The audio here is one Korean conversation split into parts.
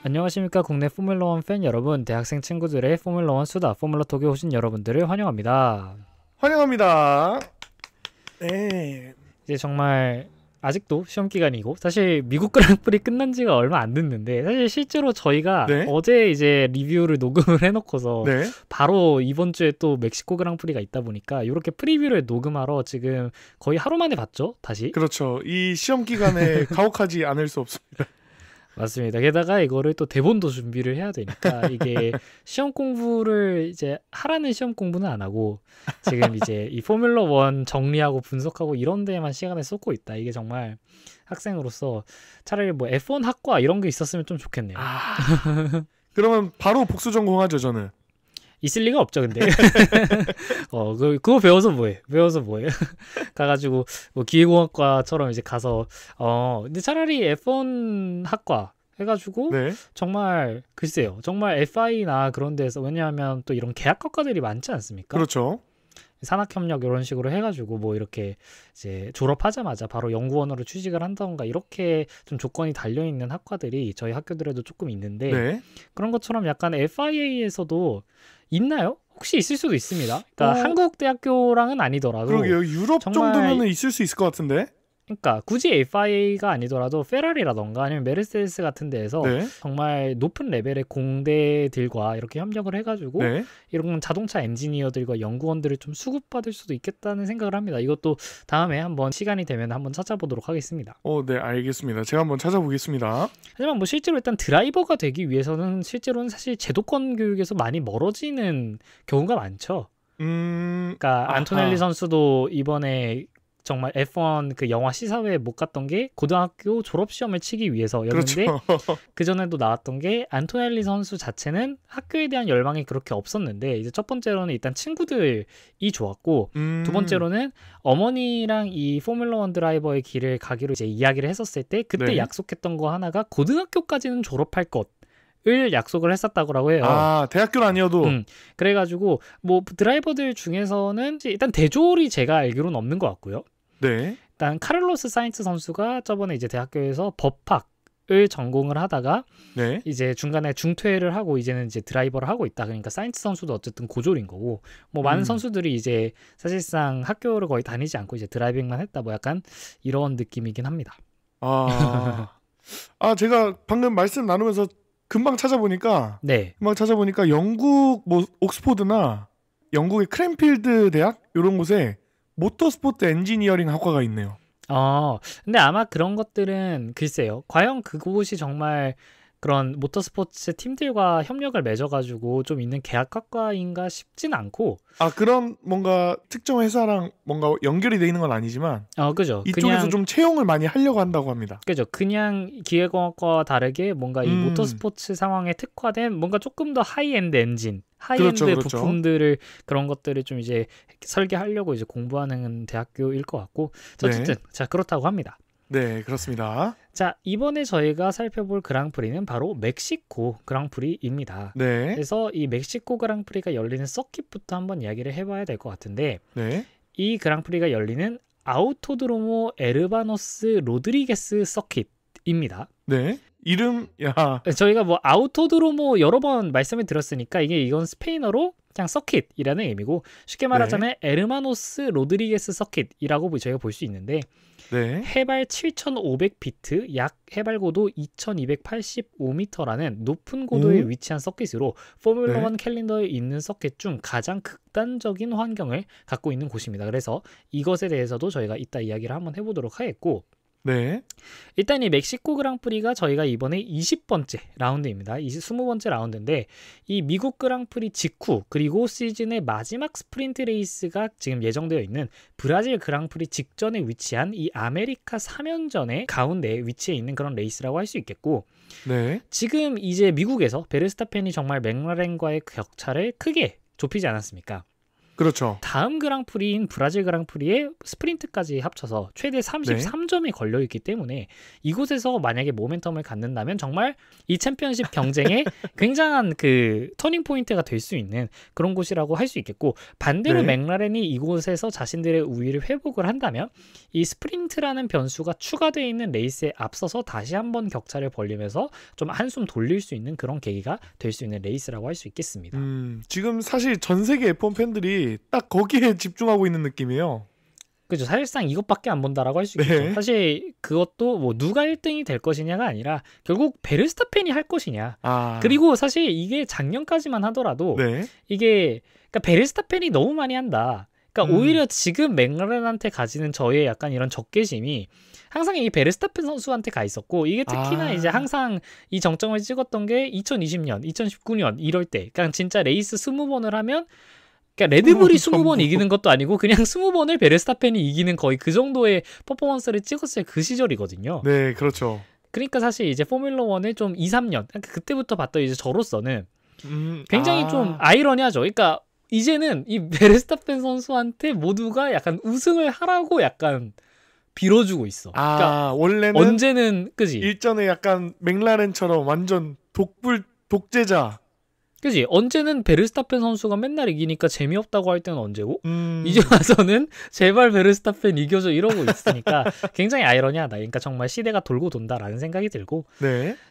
안녕하십니까 국내 포뮬러1 팬 여러분, 대학생 친구들의 포뮬러1 수다 포뮬러톡에 오신 여러분들을 환영합니다. 환영합니다. 네. 이제 정말 아직도 시험기간이고 사실 미국 그랑프리 끝난 지가 얼마 안 됐는데 사실 실제로 저희가 네. 어제 이제 리뷰를 녹음을 해놓고서 네. 바로 이번 주에 또 멕시코 그랑프리가 있다 보니까 이렇게 프리뷰를 녹음하러 지금 거의 하루 만에 봤죠, 다시. 그렇죠. 이 시험 기간에 가혹하지 않을 수 없습니다. 맞습니다. 게다가 이거를 또 대본도 준비를 해야 되니까 이게 시험 공부를 이제 하라는 시험 공부는 안 하고 지금 이제 이 포뮬러 1 정리하고 분석하고 이런 데에만 시간을 쏟고 있다. 이게 정말 학생으로서 차라리 뭐 F1 학과 이런 게 있었으면 좀 좋겠네요. 그러면 바로 복수 전공하죠, 저는. 있을 리가 없죠, 근데. 그거 배워서 뭐해? 가가지고, 뭐, 기계공학과처럼 이제 가서, 근데 차라리 F1 학과 해가지고, 네. 정말, 글쎄요. 정말 FI나 그런 데서, 왜냐하면 또 이런 계약학과들이 많지 않습니까? 그렇죠. 산학협력 이런 식으로 해가지고, 뭐, 이렇게 이제 졸업하자마자 바로 연구원으로 취직을 한다던가, 이렇게 좀 조건이 달려있는 학과들이 저희 학교들에도 조금 있는데, 네. 그런 것처럼 약간 FIA에서도 있나요? 혹시 있을 수도 있습니다. 그러니까 한국 대학교랑은 아니더라도 그러게요. 유럽 정말, 정도면은 있을 수 있을 것 같은데. 그러니까 굳이 FIA가 아니더라도 페라리라던가 아니면 메르세데스 같은 데에서 네. 정말 높은 레벨의 공대들과 이렇게 협력을 해가지고 네. 이런 자동차 엔지니어들과 연구원들을 좀 수급받을 수도 있겠다는 생각을 합니다. 이것도 다음에 한번 시간이 되면 한번 찾아보도록 하겠습니다. 네, 알겠습니다. 제가 한번 찾아보겠습니다. 하지만 뭐 실제로 일단 드라이버가 되기 위해서는 실제로는 사실 제도권 교육에서 많이 멀어지는 경우가 많죠. 그러니까 안토넬리 선수도 이번에 정말 F1 그 영화 시사회에 못 갔던 게 고등학교 졸업 시험을 치기 위해서였는데, 그렇죠. 그 전에도 나왔던 게 안토넬리 선수 자체는 학교에 대한 열망이 그렇게 없었는데 이제 첫 번째로는 일단 친구들이 좋았고 두 번째로는 어머니랑 이 포뮬러 1 드라이버의 길을 가기로 이제 이야기를 했었을 때 그때 네. 약속했던 거 하나가 고등학교까지는 졸업할 것 을 약속을 했었다고 해요. 대학교는 아니어도. 그래가지고 뭐 드라이버들 중에서는 일단 대졸이 제가 알기로는 없는 것 같고요. 네. 일단 카를로스 사인츠 선수가 저번에 이제 대학교에서 법학을 전공을 하다가 네. 이제 중간에 중퇴를 하고 이제는 이제 드라이버를 하고 있다. 그러니까 사인츠 선수도 어쨌든 고졸인 거고, 뭐 많은 선수들이 이제 사실상 학교를 거의 다니지 않고 이제 드라이빙만 했다. 뭐 약간 이런 느낌이긴 합니다. 제가 방금 말씀 나누면서 금방 찾아보니까 영국 뭐 옥스포드나 영국의 크랜필드 대학 이런 곳에 모터스포트 엔지니어링 학과가 있네요. 근데 아마 그런 것들은 글쎄요. 과연 그곳이 정말 그런 모터스포츠 팀들과 협력을 맺어가지고 좀 있는 계약학과인가 싶진 않고. 그런 뭔가 특정 회사랑 뭔가 연결이 돼 있는 건 아니지만. 그죠. 이쪽에서 그냥 좀 채용을 많이 하려고 한다고 합니다. 그죠. 그냥 기계공학과와 다르게 뭔가 이 모터스포츠 상황에 특화된 뭔가 조금 더 하이엔드 엔진, 하이엔드 그렇죠. 부품들을 그런 것들을 좀 이제 설계하려고 이제 공부하는 대학교일 것 같고. 어쨌든 자, 그렇다고 합니다. 네, 그렇습니다. 자, 이번에 저희가 살펴볼 그랑프리는 바로 멕시코 그랑프리입니다. 네. 그래서 이 멕시코 그랑프리가 열리는 서킷부터 한번 이야기를 해봐야 될 것 같은데, 네. 이 그랑프리가 열리는 아우토드로모 에르바노스 로드리게스 서킷입니다. 네. 저희가 뭐 아우토드로모 여러 번 말씀을 드렸으니까 이건 스페인어로 그냥 서킷이라는 의미고, 쉽게 말하자면 에르마노스 로드리게스 서킷이라고 저희가 볼 수 있는데, 해발 7,500피트, 약 해발고도 2,285m라는 높은 고도에 위치한 서킷으로 포뮬러 1 캘린더에 있는 서킷 중 가장 극단적인 환경을 갖고 있는 곳입니다. 그래서 이것에 대해서도 저희가 이따 이야기를 한번 해보도록 하겠고, 일단 이 멕시코 그랑프리가 저희가 이번에 20번째 라운드입니다. 20번째 라운드인데, 이 미국 그랑프리 직후 그리고 시즌의 마지막 스프린트 레이스가 지금 예정되어 있는 브라질 그랑프리 직전에 위치한 이 아메리카 3연전의 가운데 위치해 있는 그런 레이스라고 할 수 있겠고, 지금 이제 미국에서 베르스타펜이 정말 맥라렌과의 격차를 크게 좁히지 않았습니까? 그렇죠. 다음 그랑프리인 브라질 그랑프리의 스프린트까지 합쳐서 최대 33점이 걸려있기 때문에 이곳에서 만약에 모멘텀을 갖는다면 정말 이 챔피언십 경쟁에 굉장한 그 터닝 포인트가 될 수 있는 그런 곳이라고 할 수 있겠고, 반대로 맥라렌이 이곳에서 자신들의 우위를 회복을 한다면 이 스프린트라는 변수가 추가되어 있는 레이스에 앞서서 다시 한번 격차를 벌리면서 좀 한숨 돌릴 수 있는 그런 계기가 될 수 있는 레이스라고 할 수 있겠습니다. 지금 사실 전 세계 F1 팬들이 딱 거기에 집중하고 있는 느낌이에요. 그죠. 사실상 이것밖에 안 본다라고 할 수 있겠죠. 사실 그것도 뭐 누가 1등이 될 것이냐가 아니라 결국 베르스타펜이 할 것이냐. 그리고 사실 이게 작년까지만 하더라도 이게 그러니까 베르스타펜이 너무 많이 한다. 그러니까 오히려 지금 맥라렌한테 가지는 저의 약간 이런 적개심이 항상 이 베르스타펜 선수한테 가 있었고, 이게 특히나 이제 항상 이 정점을 찍었던 게 2020년, 2019년 이럴 때, 그러니까 진짜 레이스 20번을 하면, 그러니까 레드불이 20번 이기는 것도 아니고 그냥 20번을 베르스타펜이 이기는 거의 그 정도의 퍼포먼스를 찍었을 그 시절이거든요. 네, 그렇죠. 그러니까 사실 이제 포뮬러 1을 좀 2, 3년 그때부터 봤던 이제 저로서는 굉장히 좀 아이러니하죠. 그러니까 이제는 이 베르스타펜 선수한테 모두가 약간 우승을 하라고 약간 빌어주고 있어. 그러니까 원래는 언제는 그지? 일전에 약간 맥라렌처럼 완전 독재자. 그지? 언제는 베르스타펜 선수가 맨날 이기니까 재미없다고 할 때는 언제고, 이제 와서는 제발 베르스타펜 이겨줘 이러고 있으니까 굉장히 아이러니하다. 그러니까 정말 시대가 돌고 돈다라는 생각이 들고,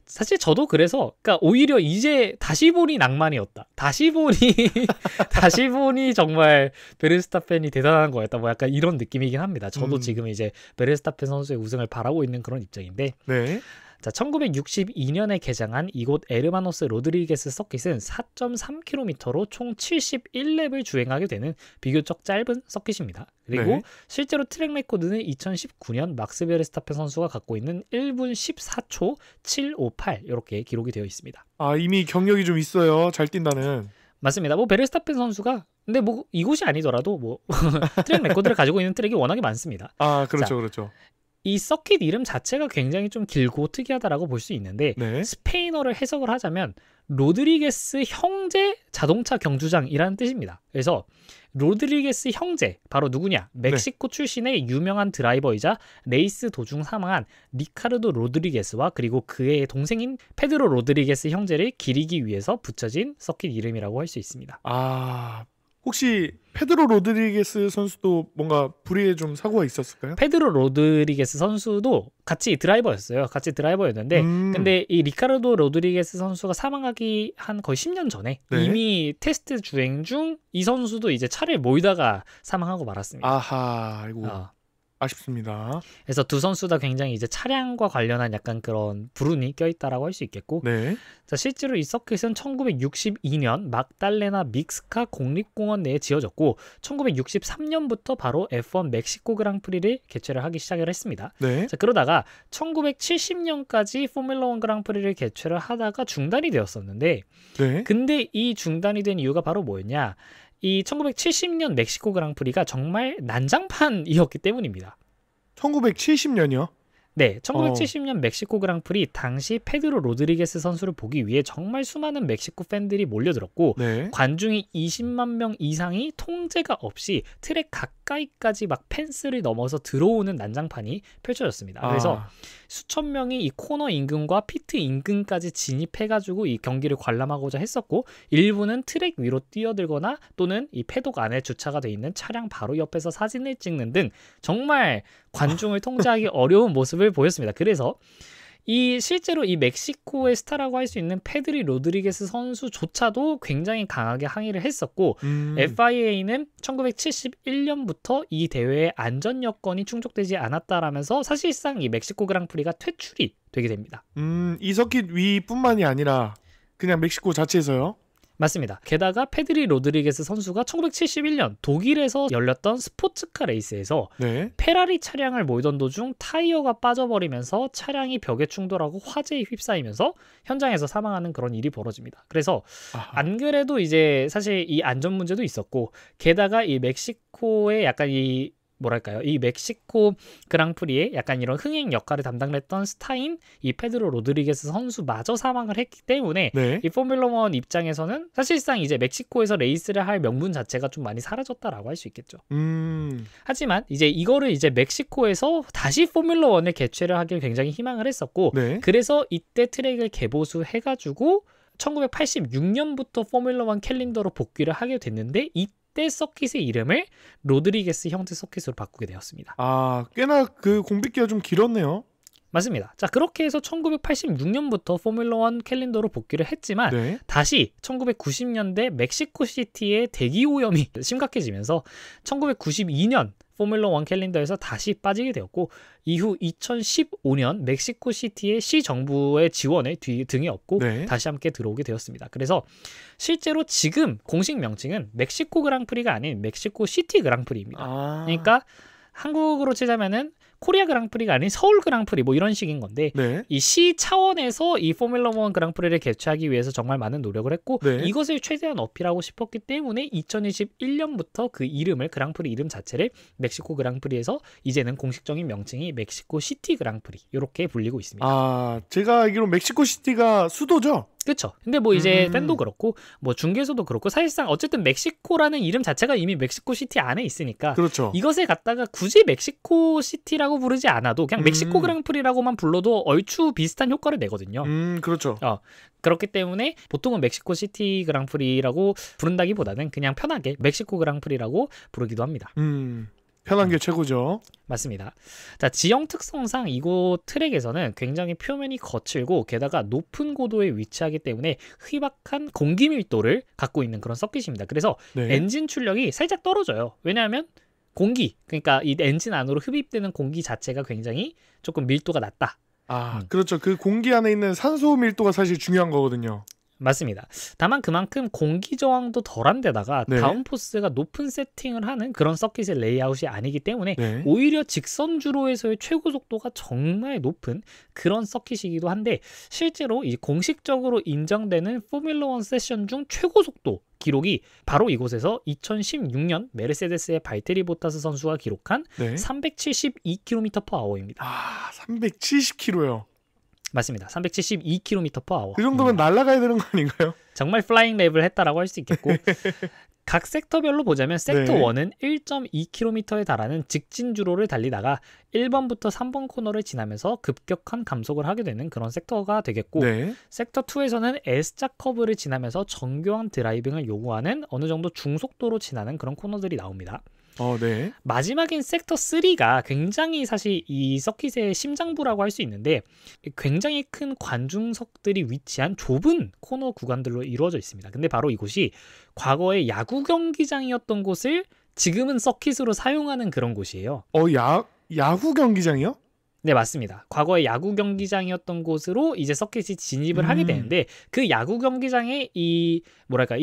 사실 저도 그래서 그러니까 오히려 이제 다시 보니 낭만이었다. 다시 보니 정말 베르스타펜이 대단한 거였다. 뭐 약간 이런 느낌이긴 합니다. 저도 지금 이제 베르스타펜 선수의 우승을 바라고 있는 그런 입장인데. 자, 1962년에 개장한 이곳 에르마노스 로드리게스 서킷은 4.3km로 총 71랩을 주행하게 되는 비교적 짧은 서킷입니다. 그리고 실제로 트랙 레코드는 2019년 막스 베르스타펜 선수가 갖고 있는 1분 14초 758 이렇게 기록이 되어 있습니다. 이미 경력이 좀 있어요. 잘 뛴다는. 맞습니다. 뭐 베르스타펜 선수가 근데 뭐 이곳이 아니더라도 뭐 트랙 레코드를 가지고 있는 트랙이 워낙에 많습니다. 그렇죠. 자, 그렇죠. 이 서킷 이름 자체가 굉장히 좀 길고 특이하다라고 볼 수 있는데 스페인어를 해석을 하자면 로드리게스 형제 자동차 경주장이라는 뜻입니다. 그래서 로드리게스 형제 바로 누구냐? 멕시코 출신의 유명한 드라이버이자 레이스 도중 사망한 리카르도 로드리게스와 그리고 그의 동생인 페드로 로드리게스 형제를 기리기 위해서 붙여진 서킷 이름이라고 할 수 있습니다. 혹시 페드로 로드리게스 선수도 뭔가 불의에 좀 사고가 있었을까요? 페드로 로드리게스 선수도 같이 드라이버였어요. 같이 드라이버였는데 근데 이 리카르도 로드리게스 선수가 사망하기 한 거의 10년 전에 이미 테스트 주행 중 이 선수도 이제 차를 몰다가 사망하고 말았습니다. 아이고. 아쉽습니다. 그래서 두 선수 다 굉장히 이제 차량과 관련한 약간 그런 불운이 껴있다라고 할 수 있겠고, 자, 실제로 이 서킷은 1962년 막달레나 믹스카 국립공원 내에 지어졌고 1963년부터 바로 F1 멕시코 그랑프리를 개최를 하기 시작을 했습니다. 자, 그러다가 1970년까지 포뮬러 1 그랑프리를 개최를 하다가 중단이 되었었는데 근데 이 중단이 된 이유가 바로 뭐였냐? 이 1970년 멕시코 그랑프리가 정말 난장판이었기 때문입니다. 1970년이요? 네, 1970년 멕시코 그랑프리 당시 페드로 로드리게스 선수를 보기 위해 정말 수많은 멕시코 팬들이 몰려들었고 관중이 20만 명 이상이 통제가 없이 트랙 가까이까지 막 펜스를 넘어서 들어오는 난장판이 펼쳐졌습니다. 그래서 수천 명이 이 코너 인근과 피트 인근까지 진입해가지고 이 경기를 관람하고자 했었고, 일부는 트랙 위로 뛰어들거나 또는 이 패독 안에 주차가 돼 있는 차량 바로 옆에서 사진을 찍는 등 정말 관중을 통제하기 어려운 모습을 보였습니다. 그래서 실제로 이 멕시코의 스타라고 할 수 있는 페드리 로드리게스 선수조차도 굉장히 강하게 항의를 했었고 FIA는 1971년부터 이 대회의 안전 여건이 충족되지 않았다라면서 사실상 이 멕시코 그랑프리가 퇴출이 되게 됩니다. 이 서킷 위뿐만이 아니라 그냥 멕시코 자체에서요? 맞습니다. 게다가 페드리 로드리게스 선수가 1971년 독일에서 열렸던 스포츠카 레이스에서 페라리 차량을 몰던 도중 타이어가 빠져버리면서 차량이 벽에 충돌하고 화재에 휩싸이면서 현장에서 사망하는 그런 일이 벌어집니다. 그래서 안 그래도 이제 사실 이 안전 문제도 있었고, 게다가 이 멕시코의 약간 이 뭐랄까요, 이 멕시코 그랑프리에 약간 이런 흥행 역할을 담당했던 스타인 이 페드로 로드리게스 선수마저 사망을 했기 때문에 네. 이 포뮬러 1 입장에서는 사실상 이제 멕시코에서 레이스를 할 명분 자체가 좀 많이 사라졌다라고 할 수 있겠죠. 하지만 이제 이거를 이제 멕시코에서 다시 포뮬러 1을 개최를 하길 굉장히 희망을 했었고 네. 그래서 이때 트랙을 개보수해가지고 1986년부터 포뮬러 1 캘린더로 복귀를 하게 됐는데 이때 서킷의 이름을 로드리게스 형태 서킷으로 바꾸게 되었습니다. 아, 꽤나 그 공백기가 좀 길었네요. 맞습니다. 자, 그렇게 해서 1986년부터 포뮬러 1 캘린더로 복귀를 했지만 네. 다시 1990년대 멕시코시티의 대기오염이 심각해지면서 1992년 포뮬러 1 캘린더에서 다시 빠지게 되었고 이후 2015년 멕시코시티의 시정부의 지원에 등에 업고 네. 다시 함께 들어오게 되었습니다. 그래서 실제로 지금 공식 명칭은 멕시코 그랑프리가 아닌 멕시코시티 그랑프리입니다. 그러니까 한국으로 치자면은 코리아 그랑프리가 아닌 서울 그랑프리 뭐 이런 식인 건데 네. 이 시 차원에서 이 포뮬러 1 그랑프리를 개최하기 위해서 정말 많은 노력을 했고 네. 이것을 최대한 어필하고 싶었기 때문에 2021년부터 그 이름을 그랑프리 이름 자체를 멕시코 그랑프리에서 이제는 공식적인 명칭이 멕시코 시티 그랑프리 이렇게 불리고 있습니다. 아, 제가 알기로 멕시코 시티가 수도죠? 그렇죠. 근데 뭐 이제 팬도 그렇고 뭐 중계에서도 그렇고 사실상 어쨌든 멕시코라는 이름 자체가 이미 멕시코 시티 안에 있으니까 그렇죠. 이것을 갖다가 굳이 멕시코 시티라고 부르지 않아도 그냥 멕시코 그랑프리라고만 불러도 얼추 비슷한 효과를 내거든요. 그렇죠. 그렇기 때문에 보통은 멕시코 시티 그랑프리라고 부른다기보다는 그냥 편하게 멕시코 그랑프리라고 부르기도 합니다. 편한 게 최고죠. 맞습니다. 자, 지형 특성상 이곳 트랙에서는 굉장히 표면이 거칠고 게다가 높은 고도에 위치하기 때문에 희박한 공기 밀도를 갖고 있는 그런 서킷입니다. 그래서 네. 엔진 출력이 살짝 떨어져요. 왜냐하면 공기, 그러니까 이 엔진 안으로 흡입되는 공기 자체가 굉장히 조금 밀도가 낮다. 그렇죠. 그 공기 안에 있는 산소 밀도가 사실 중요한 거거든요. 맞습니다. 다만 그만큼 공기 저항도 덜한 데다가 네. 다운포스가 높은 세팅을 하는 그런 서킷의 레이아웃이 아니기 때문에 네. 오히려 직선주로에서의 최고 속도가 정말 높은 그런 서킷이기도 한데 실제로 이 공식적으로 인정되는 포뮬러 1 세션 중 최고 속도 기록이 바로 이곳에서 2016년 메르세데스의 발테리 보타스 선수가 기록한 네. 372km/h입니다. 370km요. 맞습니다. 372km/h. 그 정도면 날아가야 되는 거 아닌가요? 정말 플라잉 랩을 했다라고 할 수 있겠고 각 섹터별로 보자면 섹터 네. 1은 1.2km에 달하는 직진 주로를 달리다가 1번부터 3번 코너를 지나면서 급격한 감속을 하게 되는 그런 섹터가 되겠고 네. 섹터 2에서는 S자 커브를 지나면서 정교한 드라이빙을 요구하는 어느 정도 중속도로 지나는 그런 코너들이 나옵니다. 네. 마지막인 섹터 3가 굉장히 사실 이 서킷의 심장부라고 할 수 있는데 굉장히 큰 관중석들이 위치한 좁은 코너 구간들로 이루어져 있습니다. 근데 바로 이곳이 과거에 야구 경기장이었던 곳을 지금은 서킷으로 사용하는 그런 곳이에요. 야구 경기장이요? 네, 맞습니다. 과거에 야구 경기장이었던 곳으로 이제 서킷이 진입을 하게 되는데 그 야구 경기장의 이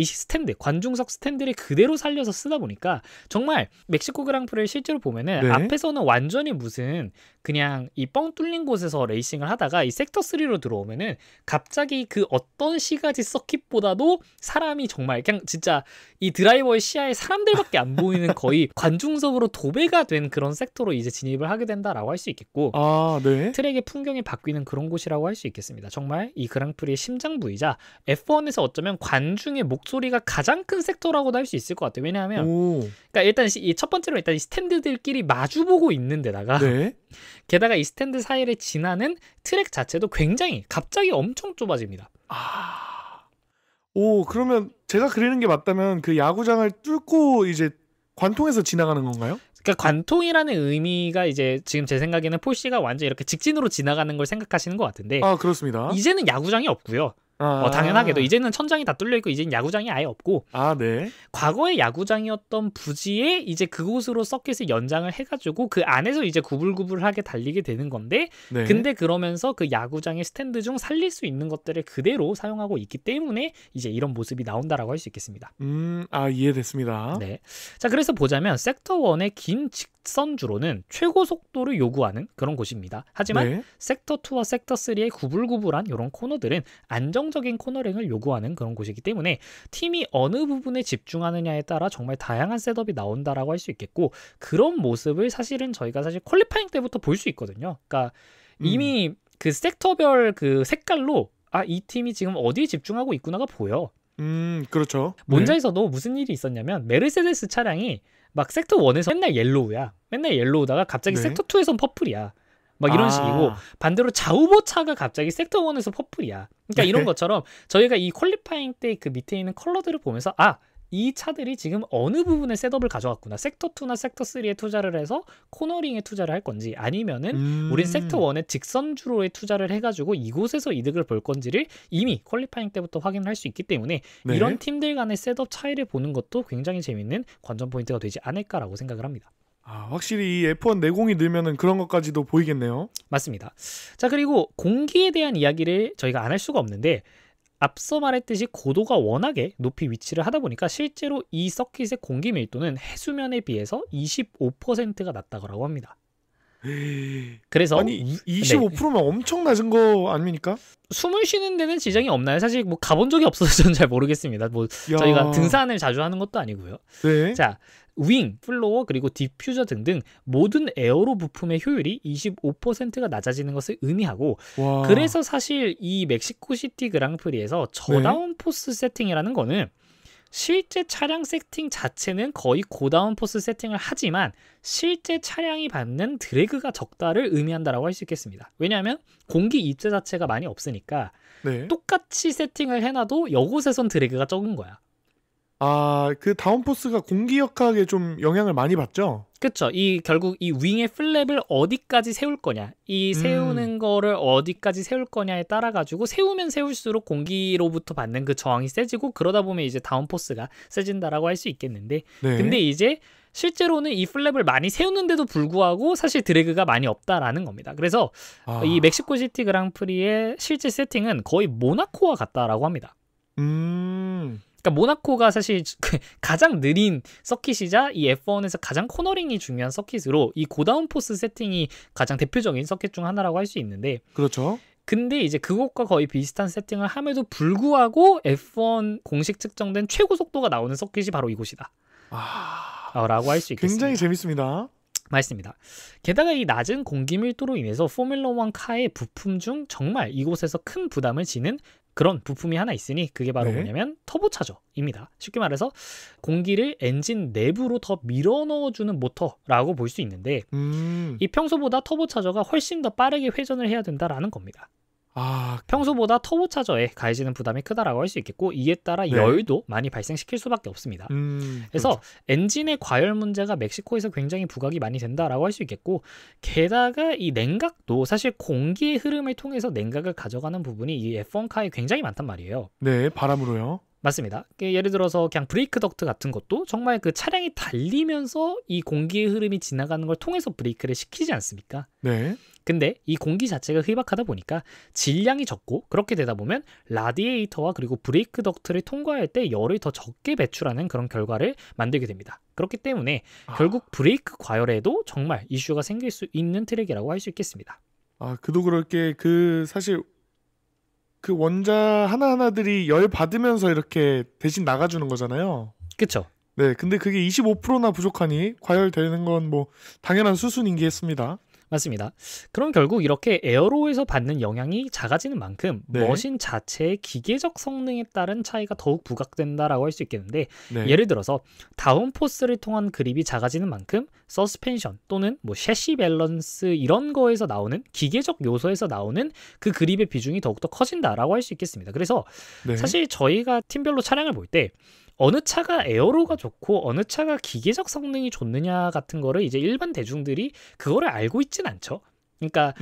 스탠드, 관중석 스탠드를 그대로 살려서 쓰다 보니까 정말 멕시코 그랑프리를 실제로 보면은 네. 앞에서는 완전히 무슨 그냥 이 뻥 뚫린 곳에서 레이싱을 하다가 이 섹터 3로 들어오면은 갑자기 그 어떤 시가지 서킷보다도 사람이 정말 그냥 진짜 이 드라이버의 시야에 사람들밖에 안 보이는 거의 관중석으로 도배가 된 그런 섹터로 이제 진입을 하게 된다라고 할 수 있겠고 네. 트랙의 풍경이 바뀌는 그런 곳이라고 할 수 있겠습니다. 정말 이 그랑프리의 심장부이자 F1에서 어쩌면 관중의 목소리가 가장 큰 섹터라고도 할 수 있을 것 같아요. 왜냐하면 그러니까 일단 이 첫 번째로 일단 이 스탠드들끼리 마주보고 있는 데다가 네. 게다가 이 스탠드 사이를 지나는 트랙 자체도 굉장히 갑자기 엄청 좁아집니다. 그러면 제가 그리는 게 맞다면 그 야구장을 뚫고 이제 관통해서 지나가는 건가요? 그러니까 관통이라는 의미가 이제 지금 제 생각에는 폴씨가 완전 이렇게 직진으로 지나가는 걸 생각하시는 것 같은데 그렇습니다. 이제는 야구장이 없고요. 당연하게도 이제는 천장이 다 뚫려 있고 이제는 야구장이 아예 없고 네. 과거의 야구장이었던 부지에 이제 그곳으로 서킷을 연장을 해가지고 그 안에서 이제 구불구불하게 달리게 되는 건데 네. 근데 그러면서 그 야구장의 스탠드 중 살릴 수 있는 것들을 그대로 사용하고 있기 때문에 이제 이런 모습이 나온다라고 할 수 있겠습니다. 이해됐습니다. 네. 자, 그래서 보자면 섹터 1의 긴 직선주로는 최고 속도를 요구하는 그런 곳입니다. 하지만 네. 섹터 2와 섹터 3의 구불구불한 이런 코너들은 안정적인 코너링을 요구하는 그런 곳이기 때문에 팀이 어느 부분에 집중하느냐에 따라 정말 다양한 셋업이 나온다라고 할 수 있겠고, 그런 모습을 사실은 저희가 사실 퀄리파잉 때부터 볼 수 있거든요. 그러니까 이미 그 섹터별 그 색깔로 이 팀이 지금 어디에 집중하고 있구나가 보여. 그렇죠. 몬자에서도 무슨 일이 있었냐면 메르세데스 차량이 막 섹터 1에서 맨날 옐로우야. 맨날 옐로우다가 갑자기 섹터 2에선 퍼플이야. 막 이런 식이고, 반대로 자우보 차가 갑자기 섹터 1에서 퍼플이야. 그러니까 이런 것처럼 저희가 이 퀄리파잉 때 그 밑에 있는 컬러들을 보면서 이 차들이 지금 어느 부분에 셋업을 가져왔구나. 섹터 2나 섹터 3에 투자를 해서 코너링에 투자를 할 건지, 아니면은 우린 섹터 1에 직선주로에 투자를 해가지고 이곳에서 이득을 볼 건지를 이미 퀄리파잉 때부터 확인을 할 수 있기 때문에 이런 팀들 간의 셋업 차이를 보는 것도 굉장히 재밌는 관전 포인트가 되지 않을까라고 생각을 합니다. 확실히 이 F1 내공이 늘면은 그런 것까지도 보이겠네요. 맞습니다. 자, 그리고 공기에 대한 이야기를 저희가 안 할 수가 없는데, 앞서 말했듯이 고도가 워낙에 높이 위치를 하다 보니까 실제로 이 서킷의 공기 밀도는 해수면에 비해서 25%가 낮다고 합니다. 그래서 아니 25%면 엄청 낮은 거 아닙니까? 숨을 쉬는 데는 지장이 없나요? 사실 뭐 가본 적이 없어서 저는 잘 모르겠습니다. 뭐 저희가 등산을 자주 하는 것도 아니고요. 네. 자, 윙, 플로어, 그리고 디퓨저 등등 모든 에어로 부품의 효율이 25%가 낮아지는 것을 의미하고, 그래서 사실 이 멕시코시티 그랑프리에서 저다운포스 세팅이라는 거는 실제 차량 세팅 자체는 거의 고다운포스 세팅을 하지만 실제 차량이 받는 드래그가 적다를 의미한다라고 할 수 있겠습니다. 왜냐하면 공기 입자 자체가 많이 없으니까 똑같이 세팅을 해놔도 이곳에선 드래그가 적은 거야. 그 다운포스가 공기 역학에 좀 영향을 많이 받죠? 그쵸. 결국 이 윙의 플랩을 어디까지 세울 거냐, 이 세우는 거를 어디까지 세울 거냐에 따라 가지고 세우면 세울수록 공기로부터 받는 그 저항이 세지고, 그러다 보면 이제 다운포스가 세진다라고 할 수 있겠는데, 근데 이제 실제로는 이 플랩을 많이 세우는데도 불구하고 사실 드래그가 많이 없다라는 겁니다. 그래서 이 멕시코시티 그랑프리의 실제 세팅은 거의 모나코와 같다라고 합니다. 그러니까 모나코가 사실 가장 느린 서킷이자 이 F1에서 가장 코너링이 중요한 서킷으로 이 고다운포스 세팅이 가장 대표적인 서킷 중 하나라고 할 수 있는데, 그렇죠. 근데 이제 그것과 거의 비슷한 세팅을 함에도 불구하고 F1 공식 측정된 최고 속도가 나오는 서킷이 바로 이곳이다 라고 할 수 있겠습니다. 굉장히 재밌습니다. 맞습니다. 게다가 이 낮은 공기 밀도로 인해서 포뮬러 1 카의 부품 중 정말 이곳에서 큰 부담을 지는 그런 부품이 하나 있으니 그게 바로 뭐냐면 터보차저입니다. 쉽게 말해서 공기를 엔진 내부로 더 밀어 넣어주는 모터라고 볼 수 있는데, 이 평소보다 터보차저가 훨씬 더 빠르게 회전을 해야 된다라는 겁니다. 평소보다 터보차저에 가해지는 부담이 크다라고 할 수 있겠고, 이에 따라 열도 많이 발생시킬 수밖에 없습니다. 그래서 엔진의 과열 문제가 멕시코에서 굉장히 부각이 많이 된다라고 할 수 있겠고, 게다가 이 냉각도 사실 공기의 흐름을 통해서 냉각을 가져가는 부분이 이 F1카에 굉장히 많단 말이에요. 네, 바람으로요. 맞습니다. 예를 들어서 그냥 브레이크 덕트 같은 것도 정말 그 차량이 달리면서 이 공기의 흐름이 지나가는 걸 통해서 브레이크를 시키지 않습니까? 네. 근데 이 공기 자체가 희박하다 보니까 질량이 적고, 그렇게 되다 보면 라디에이터와 그리고 브레이크 덕트를 통과할 때 열을 더 적게 배출하는 그런 결과를 만들게 됩니다. 그렇기 때문에 결국 브레이크 과열에도 정말 이슈가 생길 수 있는 트랙이라고 할 수 있겠습니다. 그도 그럴 게 사실 그 원자 하나하나들이 열 받으면서 이렇게 대신 나가주는 거잖아요. 그쵸. 네, 근데 그게 25%나 부족하니 과열되는 건 뭐 당연한 수순인기했습니다. 맞습니다. 그럼 결국 이렇게 에어로에서 받는 영향이 작아지는 만큼 머신 자체의 기계적 성능에 따른 차이가 더욱 부각된다라고 할 수 있겠는데, 예를 들어서 다운포스를 통한 그립이 작아지는 만큼 서스펜션 또는 뭐 셰시 밸런스 이런 거에서 나오는 기계적 요소에서 나오는 그 그립의 비중이 더욱더 커진다라고 할 수 있겠습니다. 그래서 사실 저희가 팀별로 차량을 볼 때 어느 차가 에어로가 좋고 어느 차가 기계적 성능이 좋느냐 같은 거를 이제 일반 대중들이 그거를 알고 있진 않죠. 그러니까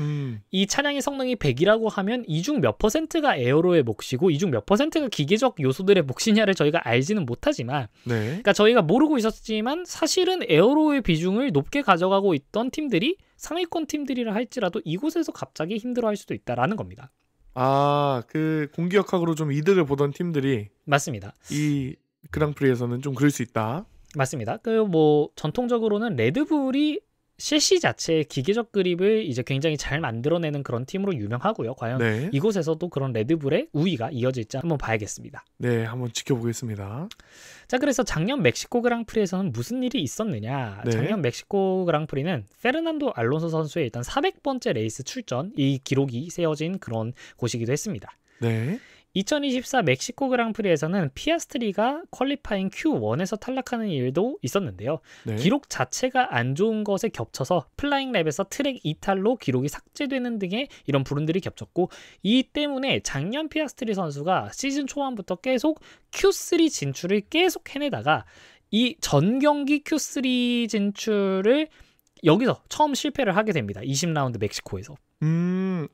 이 차량의 성능이 100이라고 하면 이 중 몇 퍼센트가 에어로의 몫이고 이 중 몇 퍼센트가 기계적 요소들의 몫이냐를 저희가 알지는 못하지만, 그러니까 저희가 모르고 있었지만 사실은 에어로의 비중을 높게 가져가고 있던 팀들이 상위권 팀들이라 할지라도 이곳에서 갑자기 힘들어할 수도 있다라는 겁니다. 그 공기역학으로 좀 이득을 보던 팀들이 맞습니다. 이 그랑프리에서는 좀 그럴 수 있다. 맞습니다. 뭐 전통적으로는 레드불이 셰시 자체의 기계적 그립을 이제 굉장히 잘 만들어내는 그런 팀으로 유명하고요. 과연 네. 이곳에서도 그런 레드불의 우위가 이어질지 한번 봐야겠습니다. 네, 한번 지켜보겠습니다. 자, 그래서 작년 멕시코 그랑프리에서는 무슨 일이 있었느냐. 네. 작년 멕시코 그랑프리는 페르난도 알론소 선수의 일단 400번째 레이스 출전, 이 기록이 세워진 그런 곳이기도 했습니다. 네. 2024 멕시코 그랑프리에서는 피아스트리가 퀄리파잉 Q1에서 탈락하는 일도 있었는데요. 네. 기록 자체가 안 좋은 것에 겹쳐서 플라잉 랩에서 트랙 이탈로 기록이 삭제되는 등의 이런 불운들이 겹쳤고, 이 때문에 작년 피아스트리 선수가 시즌 초반부터 계속 Q3 진출을 계속 해내다가 이 전경기 Q3 진출을 여기서 처음 실패를 하게 됩니다. 20라운드 멕시코에서.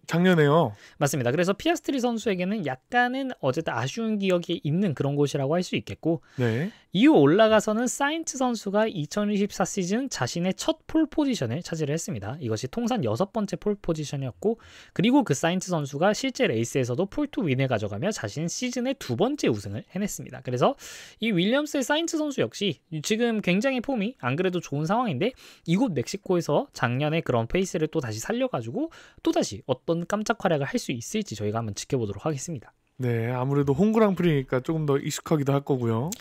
작년에요. 맞습니다. 그래서 피아스트리 선수에게는 약간은 어쨌든 아쉬운 기억이 있는 그런 곳이라고 할 수 있겠고, 네. 이후 올라가서는 사인츠 선수가 2024 시즌 자신의 첫 폴 포지션을 차지를 했습니다. 이것이 통산 6번째 폴 포지션이었고, 그리고 그 사인츠 선수가 실제 레이스에서도 폴2 윈을 가져가며 자신 시즌의 2번째 우승을 해냈습니다. 그래서 이 윌리엄스의 사인츠 선수 역시 지금 굉장히 폼이 안 그래도 좋은 상황인데, 이곳 멕시코에서 작년에 그런 페이스를 또 다시 살려가지고 또다시 어떤 깜짝 활약을 할 수 있을지 저희가 한번 지켜보도록 하겠습니다. 네, 아무래도 홈그랑프리니까 조금 더 익숙하기도 할 거고요.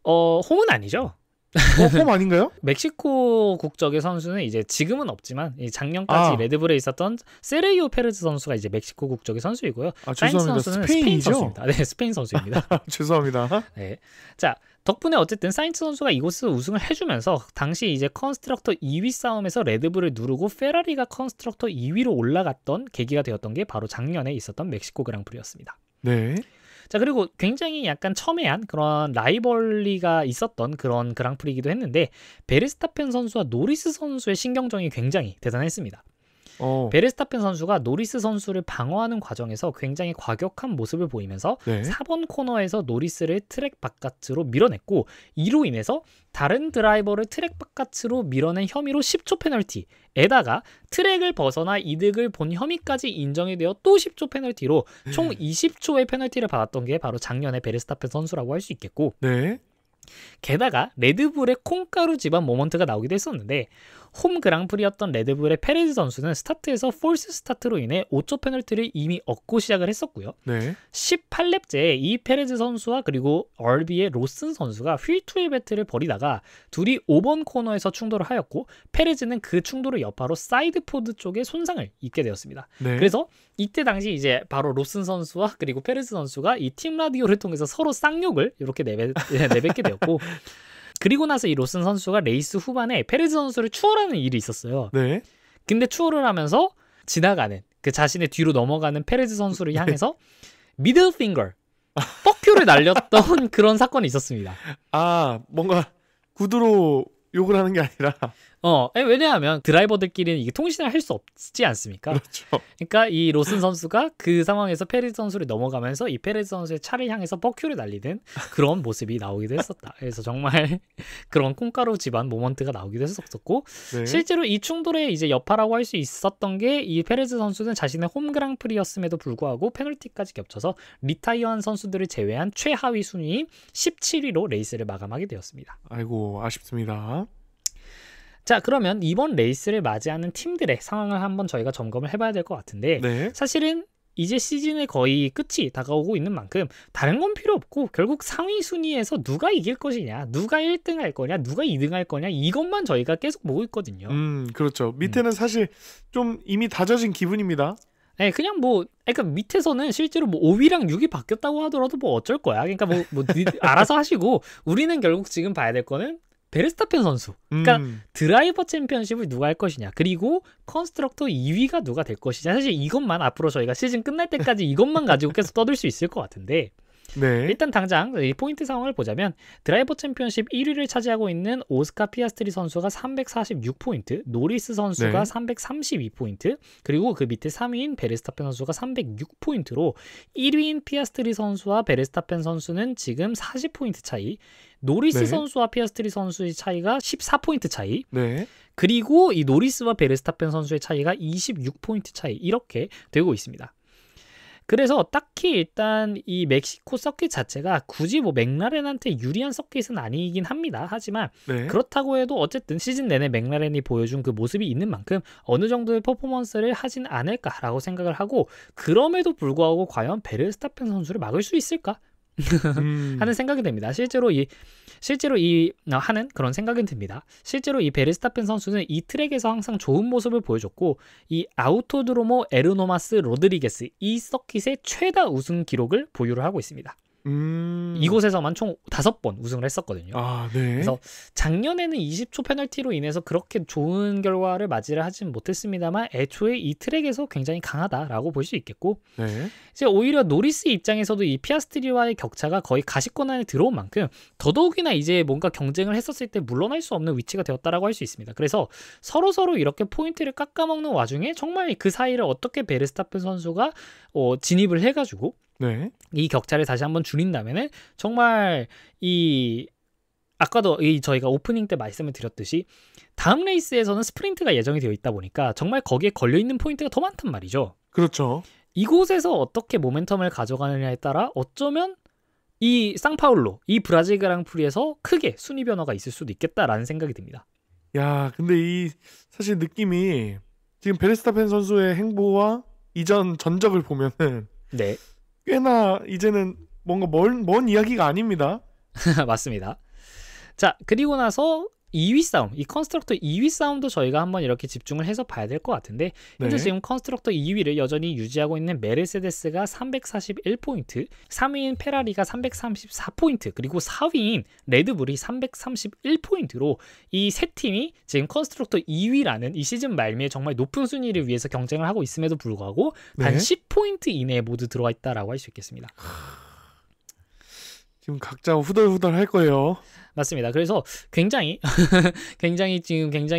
홈은 아니죠. 홈 아닌가요? 멕시코 국적의 선수는 이제 지금은 없지만 작년까지 레드불에 있었던 세레이오 페르즈 선수가 이제 멕시코 국적의 선수이고요. 사인츠 선수는 스페인 선수입니다. 네, 스페인 선수입니다. 죄송합니다. 네, 자 덕분에 어쨌든 사인츠 선수가 이곳에서 우승을 해주면서 당시 이제 컨스트럭터 2위 싸움에서 레드불을 누르고 페라리가 컨스트럭터 2위로 올라갔던 계기가 되었던 게 바로 작년에 있었던 멕시코 그랑프리였습니다. 네. 자, 그리고 굉장히 약간 첨예한 그런 라이벌리가 있었던 그런 그랑프리이기도 했는데, 베르스타펜 선수와 노리스 선수의 신경전이 굉장히 대단했습니다. 베르스타펜 선수가 노리스 선수를 방어하는 과정에서 굉장히 과격한 모습을 보이면서 4번 코너에서 노리스를 트랙 바깥으로 밀어냈고, 이로 인해서 다른 드라이버를 트랙 바깥으로 밀어낸 혐의로 10초 페널티에다가 트랙을 벗어나 이득을 본 혐의까지 인정이 되어 또 10초 페널티로 총 20초의 페널티를 받았던 게 바로 작년의 베르스타펜 선수라고 할 수 있겠고, 게다가 레드불의 콩가루 집안 모먼트가 나오기도 했었는데, 홈 그랑프리였던 레드불의 페레즈 선수는 스타트에서 폴스 스타트로 인해 5초 페널티를 이미 얻고 시작을 했었고요. 18렙째에 이 페레즈 선수와 그리고 RB의 로슨 선수가 휠2의 배틀을 벌이다가 둘이 5번 코너에서 충돌을 하였고, 페레즈는 그 충돌을 여파로 사이드 포드 쪽에 손상을 입게 되었습니다. 그래서 이때 당시 이제 바로 로슨 선수와 그리고 페레즈 선수가 이 팀 라디오를 통해서 서로 쌍욕을 이렇게 내뱉게 되었고, 그리고 나서 이 로슨 선수가 레이스 후반에 페레즈 선수를 추월하는 일이 있었어요. 근데 추월을 하면서 지나가는 그 자신의 뒤로 넘어가는 페레즈 선수를 향해서 미들 핑거, 뻑큐를 날렸던 그런 사건이 있었습니다. 뭔가 구두로 욕을 하는 게 아니라 왜냐하면 드라이버들끼리는 이게 통신을 할 수 없지 않습니까? 그렇죠. 그러니까 이 로슨 선수가 그 상황에서 페레즈 선수를 넘어가면서 이 페레즈 선수의 차를 향해서 뻑큐를 날리는 그런 모습이 나오기도 했었다. 그래서 정말 그런 콩가루 집안 모먼트가 나오기도 했었고, 실제로 이 충돌의 이제 여파라고 할 수 있었던 게, 이 페레즈 선수는 자신의 홈 그랑프리였음에도 불구하고 페널티까지 겹쳐서 리타이어한 선수들을 제외한 최하위 순위인 17위로 레이스를 마감하게 되었습니다. 아이고, 아쉽습니다. 자, 그러면 이번 레이스를 맞이하는 팀들의 상황을 한번 저희가 점검을 해봐야 될 것 같은데, 사실은 이제 시즌의 거의 끝이 다가오고 있는 만큼 다른 건 필요 없고, 결국 상위 순위에서 누가 이길 것이냐, 누가 1등 할 거냐, 누가 2등 할 거냐, 이것만 저희가 계속 보고 있거든요. 그렇죠. 밑에는 사실 좀 이미 다져진 기분입니다. 네, 그냥 그러니까 밑에서는 실제로 5위랑 6위 바뀌었다고 하더라도 어쩔 거야. 그러니까 알아서 하시고, 우리는 결국 지금 봐야 될 거는 베르스타펜 선수, 그러니까 드라이버 챔피언십을 누가 할 것이냐, 그리고 컨스트럭터 2위가 누가 될 것이냐. 사실 이것만 앞으로 저희가 시즌 끝날 때까지 이것만 가지고 계속 떠들 수 있을 것 같은데, 일단 당장 이 포인트 상황을 보자면 드라이버 챔피언십 1위를 차지하고 있는 오스카 피아스트리 선수가 346포인트, 노리스 선수가 332포인트, 그리고 그 밑에 3위인 베르스타펜 선수가 306포인트로 1위인 피아스트리 선수와 베르스타펜 선수는 지금 40포인트 차이, 노리스 선수와 피아스트리 선수의 차이가 14포인트 차이, 그리고 이 노리스와 베르스타펜 선수의 차이가 26포인트 차이, 이렇게 되고 있습니다. 그래서 딱히 일단 이 멕시코 서킷 자체가 굳이 뭐 맥라렌한테 유리한 서킷은 아니긴 합니다. 하지만 네. 그렇다고 해도 어쨌든 시즌 내내 맥라렌이 보여준 그 모습이 있는 만큼 어느 정도의 퍼포먼스를 하진 않을까라고 생각을 하고, 그럼에도 불구하고 과연 베르스타펜 선수를 막을 수 있을까? 하는 생각이 듭니다. 실제로 하는 그런 생각이 듭니다. 실제로 이 베르스타펜 선수는 이 트랙에서 항상 좋은 모습을 보여줬고, 이 아우토드로모 에르노마스 로드리게스 이 서킷의 최다 우승 기록을 보유를 하고 있습니다. 이곳에서만 총 5번 우승을 했었거든요. 네. 그래서 작년에는 20초 페널티로 인해서 그렇게 좋은 결과를 맞이를 하진 못했습니다만 애초에 이 트랙에서 굉장히 강하다라고 볼 수 있겠고, 네. 이제 오히려 노리스 입장에서도 이 피아스트리와의 격차가 거의 가시권 안에 들어온 만큼 더더욱이나 이제 뭔가 경쟁을 했었을 때 물러날 수 없는 위치가 되었다라고 할 수 있습니다. 그래서 서로 이렇게 포인트를 깎아먹는 와중에 정말 그 사이를 어떻게 베르스타펜 선수가 진입을 해가지고 네. 이 격차를 다시 한번 줄인다면은 정말 아까도 저희가 오프닝 때 말씀을 드렸듯이 다음 레이스에서는 스프린트가 예정이 되어 있다 보니까 정말 거기에 걸려있는 포인트가 더 많단 말이죠. 그렇죠. 이곳에서 어떻게 모멘텀을 가져가느냐에 따라 어쩌면 이 상파울로, 이 브라질 그랑프리에서 크게 순위 변화가 있을 수도 있겠다라는 생각이 듭니다. 야, 근데 사실 느낌이 지금 베르스타펜 선수의 행보와 이전 전적을 보면은 네. 꽤나 이제는 뭔가 먼 이야기가 아닙니다. 맞습니다. 자, 그리고 나서 2위 싸움, 이 컨스트럭터 2위 싸움도 저희가 한번 이렇게 집중을 해서 봐야 될 것 같은데, 현재 지금 컨스트럭터 2위를 여전히 유지하고 있는 메르세데스가 341포인트, 3위인 페라리가 334포인트, 그리고 4위인 레드불이 331포인트로 이 세 팀이 지금 컨스트럭터 2위라는 이 시즌 말미에 정말 높은 순위를 위해서 경쟁을 하고 있음에도 불구하고 단 10포인트 이내에 모두 들어와 있다라고 할 수 있겠습니다. 지금 각자 후덜후덜 할 거예요. 맞습니다. 그래서 굉장히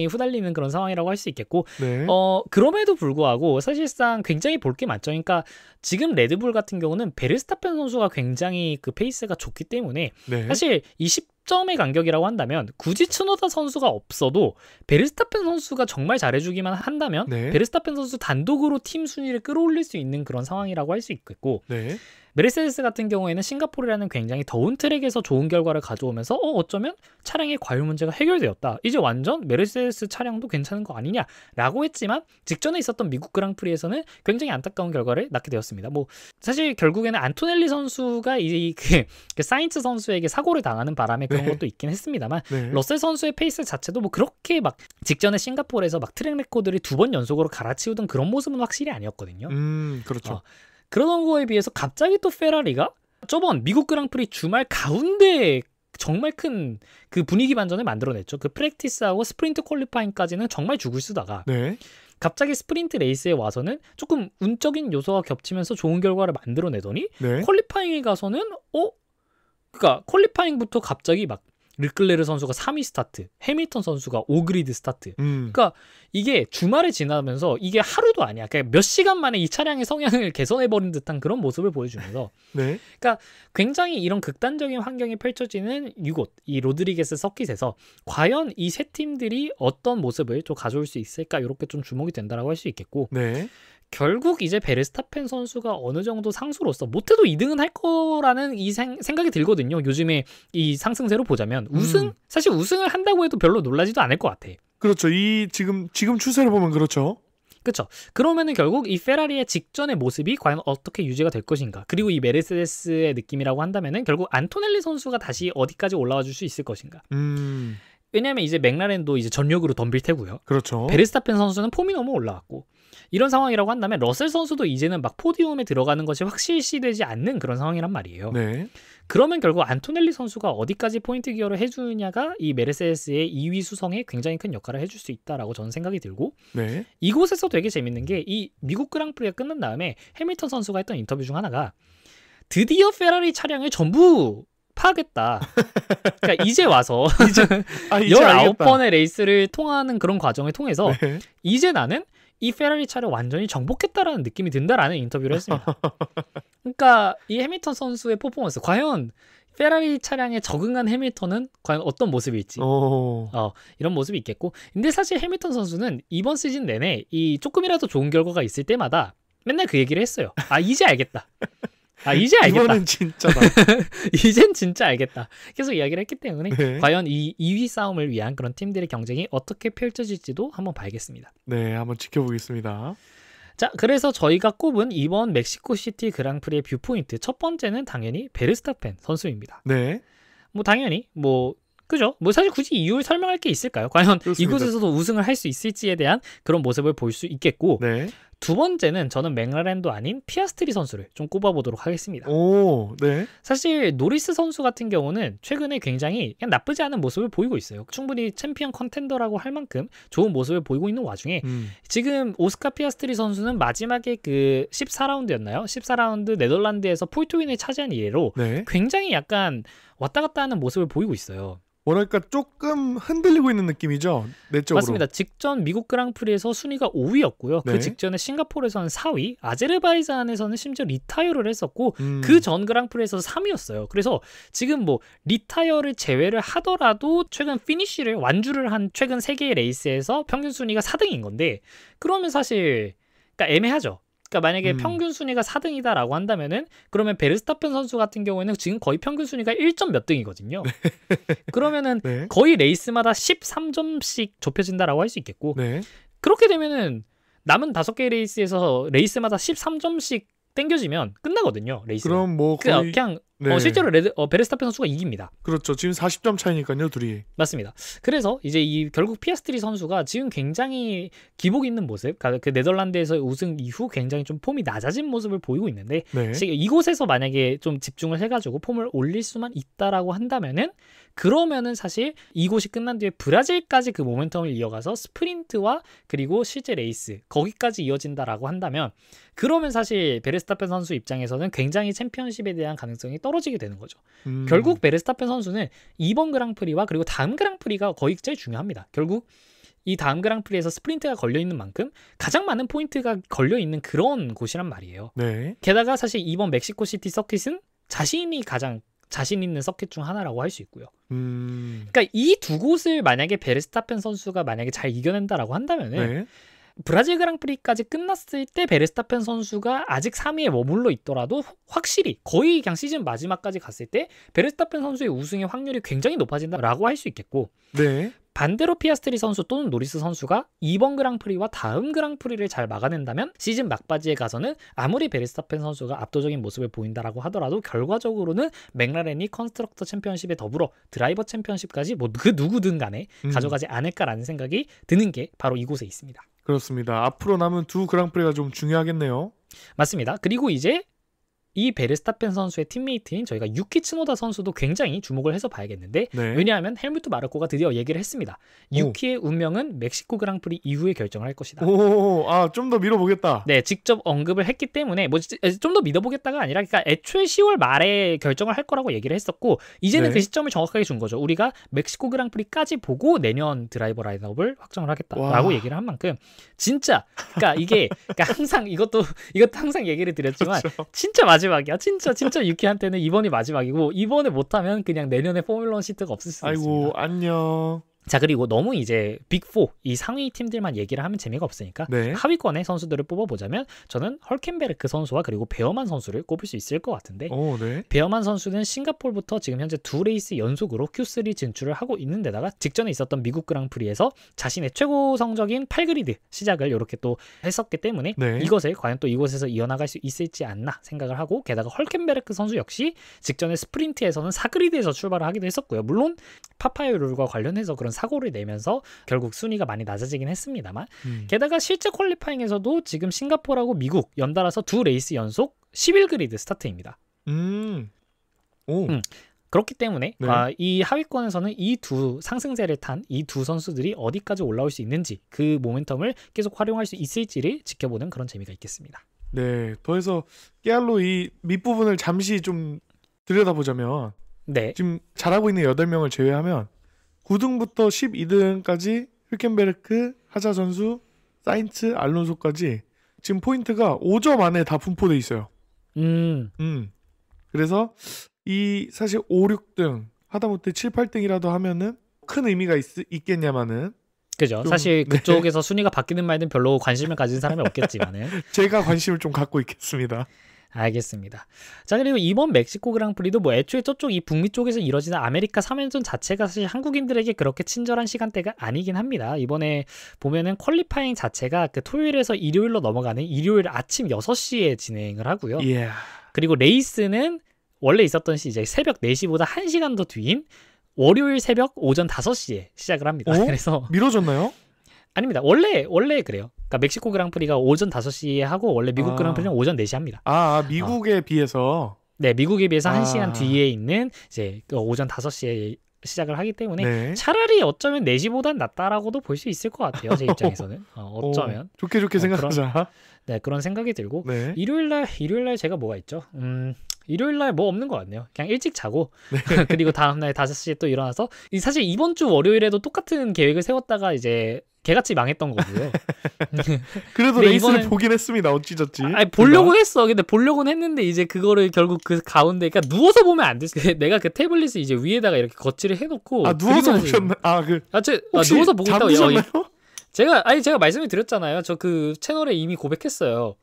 후달리는 그런 상황이라고 할 수 있겠고, 네. 그럼에도 불구하고 사실상 굉장히 볼 게 많죠. 그러니까 지금 레드불 같은 경우는 베르스타펜 선수가 굉장히 그 페이스가 좋기 때문에 사실 20점의 간격이라고 한다면 굳이 츠노다 선수가 없어도 베르스타펜 선수가 정말 잘해주기만 한다면 베르스타펜 선수 단독으로 팀 순위를 끌어올릴 수 있는 그런 상황이라고 할 수 있겠고, 메르세데스 같은 경우에는 싱가포르라는 굉장히 더운 트랙에서 좋은 결과를 가져오면서 어쩌면 차량의 과유 문제가 해결되었다, 이제 완전 메르세데스 차량도 괜찮은 거 아니냐라고 했지만 직전에 있었던 미국 그랑프리에서는 굉장히 안타까운 결과를 낳게 되었습니다. 뭐 사실 결국에는 안토넬리 선수가 그 사인츠 선수에게 사고를 당하는 바람에 그런 것도 있긴 했습니다만 러셀 선수의 페이스 자체도 뭐 그렇게 막 직전에 싱가포르에서 막 트랙 레코드를 2번 연속으로 갈아치우던 그런 모습은 확실히 아니었거든요. 그렇죠. 그러던 거에 비해서 갑자기 또 페라리가 저번 미국 그랑프리 주말 가운데 정말 큰 그 분위기 반전을 만들어냈죠. 그 프랙티스하고 스프린트 퀄리파잉까지는 정말 죽을 쓰다가 갑자기 스프린트 레이스에 와서는 조금 운적인 요소가 겹치면서 좋은 결과를 만들어내더니 퀄리파잉에 가서는 그러니까 퀄리파잉부터 갑자기 막 르클레르 선수가 3위 스타트, 해밀턴 선수가 5그리드 스타트. 그러니까 이게 주말에 지나면서 이게 하루도 아니야. 그러니까 몇 시간 만에 이 차량의 성향을 개선해버린 듯한 그런 모습을 보여주면서 그러니까 굉장히 이런 극단적인 환경이 펼쳐지는 이곳, 이 로드리게스 서킷에서 과연 이 세 팀들이 어떤 모습을 좀 가져올 수 있을까, 이렇게 좀 주목이 된다라고 할 수 있겠고, 결국 이제 베르스타펜 선수가 어느 정도 상수로서 못해도 2등은 할 거라는 이 생각이 들거든요. 요즘에 이 상승세로 보자면 사실 우승을 한다고 해도 별로 놀라지도 않을 것 같아. 그렇죠. 이 지금 추세를 보면 그렇죠. 그렇죠. 그러면은 결국 이 페라리의 직전의 모습이 과연 어떻게 유지가 될 것인가, 그리고 이 메르세데스의 느낌이라고 한다면은 결국 안토넬리 선수가 다시 어디까지 올라와 줄 수 있을 것인가. 왜냐하면 이제 맥라렌도 이제 전력으로 덤빌 테고요. 그렇죠. 베르스타펜 선수는 폼이 너무 올라왔고, 이런 상황이라고 한다면 러셀 선수도 이제는 막 포디움에 들어가는 것이 확실시되지 않는 그런 상황이란 말이에요. 그러면 결국 안토넬리 선수가 어디까지 포인트 기여를 해주느냐가 이 메르세데스의 2위 수성에 굉장히 큰 역할을 해줄 수 있다라고 저는 생각이 들고, 이곳에서 되게 재밌는 게 이 미국 그랑프리가 끝난 다음에 해밀턴 선수가 했던 인터뷰 중 하나가 드디어 페라리 차량을 전부 파악했다. 그러니까 이제 와서 19번의 레이스를 통하는 그런 과정을 통해서 이제 나는 이 페라리 차를 완전히 정복했다라는 느낌이 든다라는 인터뷰를 했습니다. 그러니까 이 해밀턴 선수의 퍼포먼스, 과연 페라리 차량에 적응한 해밀턴은 과연 어떤 모습일지 이런 모습이 있겠고, 근데 사실 해밀턴 선수는 이번 시즌 내내 이 조금이라도 좋은 결과가 있을 때마다 맨날 그 얘기를 했어요. 이제 알겠다. 이제 알겠다. 이번엔 진짜다. 이젠 진짜 알겠다. 계속 이야기를 했기 때문에 네. 과연 이 2위 싸움을 위한 그런 팀들의 경쟁이 어떻게 펼쳐질지도 한번 봐야겠습니다. 네, 한번 지켜보겠습니다. 자, 그래서 저희가 꼽은 이번 멕시코시티 그랑프리의 뷰포인트 첫 번째는 당연히 베르스타펜 선수입니다. 네. 뭐 당연히 그죠? 사실 굳이 이유를 설명할 게 있을까요? 과연 그렇습니다. 이곳에서도 우승을 할 수 있을지에 대한 그런 모습을 볼 수 있겠고 네. 두 번째는 저는 맥라렌도 아닌 피아스트리 선수를 좀 꼽아보도록 하겠습니다. 오, 네. 사실 노리스 선수 같은 경우는 최근에 굉장히 그냥 나쁘지 않은 모습을 보이고 있어요. 충분히 챔피언 컨텐더라고 할 만큼 좋은 모습을 보이고 있는 와중에 지금 오스카 피아스트리 선수는 마지막에 그 14라운드였나요? 14라운드 네덜란드에서 폴트윈을 차지한 이래로 네. 굉장히 약간 왔다 갔다 하는 모습을 보이고 있어요. 뭐랄까 조금 흔들리고 있는 느낌이죠. 내적으로. 맞습니다. 직전 미국 그랑프리에서 순위가 5위였고요. 네. 그 직전에 싱가포르에서는 4위, 아제르바이잔에서는 심지어 리타이어를 했었고 그 전 그랑프리에서 3위였어요. 그래서 지금 리타이어를 제외를 하더라도 최근 피니쉬를 완주를 한 최근 3개의 레이스에서 평균 순위가 4등인 건데 그러면 사실 그러니까 애매하죠. 그러니까 만약에 평균 순위가 4등이다라고 한다면은 그러면 베르스타펜 선수 같은 경우에는 지금 거의 평균 순위가 1점 몇 등이거든요. 그러면은 네. 거의 레이스마다 13점씩 좁혀진다라고 할 수 있겠고 네. 그렇게 되면은 남은 5개의 레이스에서 레이스마다 13점씩 땡겨지면 끝나거든요. 레이스가. 그럼 거의 그냥 네. 실제로 베르스타펜 선수가 이깁니다. 그렇죠. 지금 40점 차이니까요, 둘이. 맞습니다. 그래서 이제 결국 피아스트리 선수가 지금 굉장히 기복 있는 모습, 그 네덜란드에서 우승 이후 굉장히 좀 폼이 낮아진 모습을 보이고 있는데 네. 이곳에서 만약에 좀 집중을 해가지고 폼을 올릴 수만 있다라고 한다면은 그러면은 사실 이곳이 끝난 뒤에 브라질까지 그 모멘텀을 이어가서 스프린트와 그리고 실제 레이스 거기까지 이어진다라고 한다면 그러면 사실 베르스타펜 선수 입장에서는 굉장히 챔피언십에 대한 가능성이 떨어지게 되는 거죠. 결국 베르스타펜 선수는 이번 그랑프리와 그리고 다음 그랑프리가 거의 제일 중요합니다. 결국 이 다음 그랑프리에서 스프린트가 걸려있는 만큼 가장 많은 포인트가 걸려있는 그런 곳이란 말이에요. 네. 게다가 사실 이번 멕시코시티 서킷은 자신이 가장 자신 있는 서킷 중 하나라고 할 수 있고요. 그러니까 이 두 곳을 만약에 베르스타펜 선수가 만약에 잘 이겨낸다라고 한다면은 네. 브라질 그랑프리까지 끝났을 때 베르스타펜 선수가 아직 3위에 머물러 있더라도 확실히 거의 그냥 시즌 마지막까지 갔을 때 베르스타펜 선수의 우승의 확률이 굉장히 높아진다라고 할 수 있겠고 네. 반대로 피아스트리 선수 또는 노리스 선수가 이번 그랑프리와 다음 그랑프리를 잘 막아낸다면 시즌 막바지에 가서는 아무리 베르스타펜 선수가 압도적인 모습을 보인다라고 하더라도 결과적으로는 맥라렌이 컨스트럭터 챔피언십에 더불어 드라이버 챔피언십까지 그 누구든 간에 가져가지 않을까라는 생각이 드는 게 바로 이곳에 있습니다. 그렇습니다. 앞으로 남은 두 그랑프리가 좀 중요하겠네요. 맞습니다. 그리고 이제 이 베르스타펜 선수의 팀메이트인 저희가 유키 츠노다 선수도 굉장히 주목을 해서 봐야겠는데 네. 왜냐하면 헬무트 마르코가 드디어 얘기를 했습니다. 유키의 운명은 멕시코 그랑프리 이후에 결정을 할 것이다. 좀 더 밀어보겠다. 네, 직접 언급을 했기 때문에 좀 더 믿어보겠다가 아니라 그러니까 애초에 10월 말에 결정을 할 거라고 얘기를 했었고 이제는 네. 그 시점을 정확하게 준 거죠. 우리가 멕시코 그랑프리까지 보고 내년 드라이버 라인업을 확정을 하겠다라고 와. 얘기를 한 만큼 진짜 그러니까 항상 이것도 항상 얘기를 드렸지만 그렇죠. 진짜 마지막이야. 진짜 유키한테는 이번이 마지막이고 이번에 못하면 그냥 내년에 포뮬러 1 시트가 없을 수도 있습니다. 아이고 안녕. 자 그리고 너무 이제 빅4 이 상위 팀들만 얘기를 하면 재미가 없으니까 네. 하위권의 선수들을 뽑아보자면 저는 헐켄베르크 선수와 그리고 베어만 선수를 꼽을 수 있을 것 같은데 네. 베어만 선수는 싱가포르부터 지금 현재 2레이스 연속으로 Q3 진출을 하고 있는 데다가 직전에 있었던 미국 그랑프리에서 자신의 최고 성적인 8그리드 시작을 이렇게 또 했었기 때문에 네. 이것을 과연 또 이곳에서 이어나갈 수 있을지 않나 생각을 하고 게다가 헐켄베르크 선수 역시 직전에 스프린트에서는 4그리드에서 출발을 하기도 했었고요. 물론 파파요 룰과 관련해서 그런 사고를 내면서 결국 순위가 많이 낮아지긴 했습니다만 게다가 실제 퀄리파잉에서도 지금 싱가포르하고 미국 연달아서 2레이스 연속 11그리드 스타트입니다. 그렇기 때문에 네. 이 하위권에서는 이 두 상승세를 탄 이 두 선수들이 어디까지 올라올 수 있는지 그 모멘텀을 계속 활용할 수 있을지를 지켜보는 그런 재미가 있겠습니다. 네, 더해서 깨알로 이 밑부분을 잠시 좀 들여다보자면 네. 지금 잘하고 있는 8명을 제외하면 9등부터 12등까지 힐켄베르크, 하자 선수, 사인츠, 알론소까지 지금 포인트가 5점 안에 다 분포돼 있어요. 그래서 이 사실 5, 6등 하다못해 7, 8등이라도 하면은 큰 의미가 있겠냐마는 그죠. 사실 그쪽에서 순위가 바뀌는 말든 별로 관심을 가진 사람이 없겠지만은 제가 관심을 좀 갖고 있겠습니다. 알겠습니다. 자, 그리고 이번 멕시코 그랑프리도 뭐 애초에 저쪽 이 북미 쪽에서 이뤄지는 아메리카 3연전 자체가 사실 한국인들에게 그렇게 친절한 시간대가 아니긴 합니다. 이번에 보면은 퀄리파잉 자체가 그 토요일에서 일요일로 넘어가는 일요일 아침 6시에 진행을 하고요. 그리고 레이스는 원래 있었던 시 이제 새벽 4시보다 1시간 더 뒤인 월요일 새벽 오전 5시에 시작을 합니다. 그래서 미뤄졌나요? 아닙니다. 원래 그래요. 그러니까 멕시코 그랑프리가 오전 5시에 하고 원래 미국 그랑프리는 오전 4시 합니다. 미국에 비해서. 네, 미국에 비해서 1시간 뒤에 있는 이제 오전 5시에 시작을 하기 때문에 차라리 어쩌면 4시보단 낫다라고도 볼 수 있을 것 같아요. 제 입장에서는. 어쩌면. 좋게 생각하자. 그런 생각이 들고 일요일날 제가 뭐가 있죠? 일요일날 뭐 없는 것 같네요. 그냥 일찍 자고 그리고 다음날 5시에 또 일어나서 사실 이번 주 월요일에도 똑같은 계획을 세웠다가 이제 개같이 망했던 거고요. 그래도 레이스를 보긴 했습니다. 어찌저찌. 보려고 했어. 근데 보려고는 했는데 이제 그거를 결국 그 가운데 그러니까 누워서 보면 안 됐어. 내가 그 태블릿을 이제 위에다가 이렇게 거치를 해놓고 누워서 보셨나? 누워서 보고 있다고. 잠드셨나요? 제가 말씀을 드렸잖아요. 저 그 채널에 이미 고백했어요.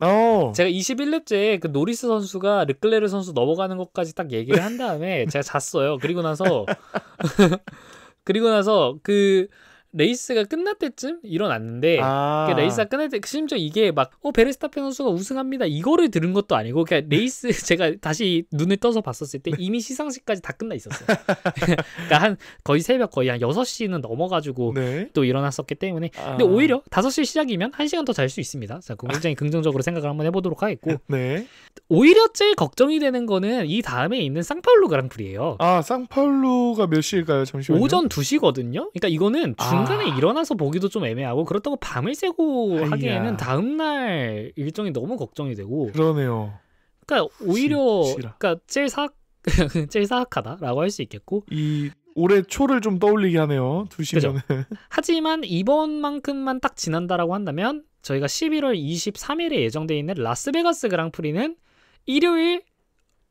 제가 21렙째 그 노리스 선수가 르클레르 선수 넘어가는 것까지 딱 얘기를 한 다음에 제가 잤어요. 그리고 나서 그 레이스가 끝날 때쯤 일어났는데 그 레이스가 끝날 때 심지어 이게 막 베르스타펜 선수가 우승합니다 이거를 들은 것도 아니고 그냥 레이스 제가 다시 눈을 떠서 봤었을 때 이미 시상식까지 다 끝나 있었어요. 그러니까 한 거의 새벽 거의 한 6시는 넘어가지고 또 일어났었기 때문에 근데 오히려 5시 시작이면 1시간 더 잘 수 있습니다. 자, 굉장히 긍정적으로 생각을 한번 해보도록 하겠고 오히려 제일 걱정이 되는 거는 이 다음에 있는 상파울루 그랑프리예요. 상파울루가 몇 시일까요? 잠시만요. 오전 2시거든요. 그러니까 이거는 중간에 일어나서 보기도 좀 애매하고 그렇다고 밤을 새고 하기에는 다음날 일정이 너무 걱정이 되고 그러네요. 그러니까 오히려 그러니까 제일 사악하다라고 할 수 있겠고 이 올해 초를 좀 떠올리게 하네요. 2시면은. 하지만 이번만큼만 딱 지난다라고 한다면 저희가 11월 23일에 예정되어 있는 라스베가스 그랑프리는 일요일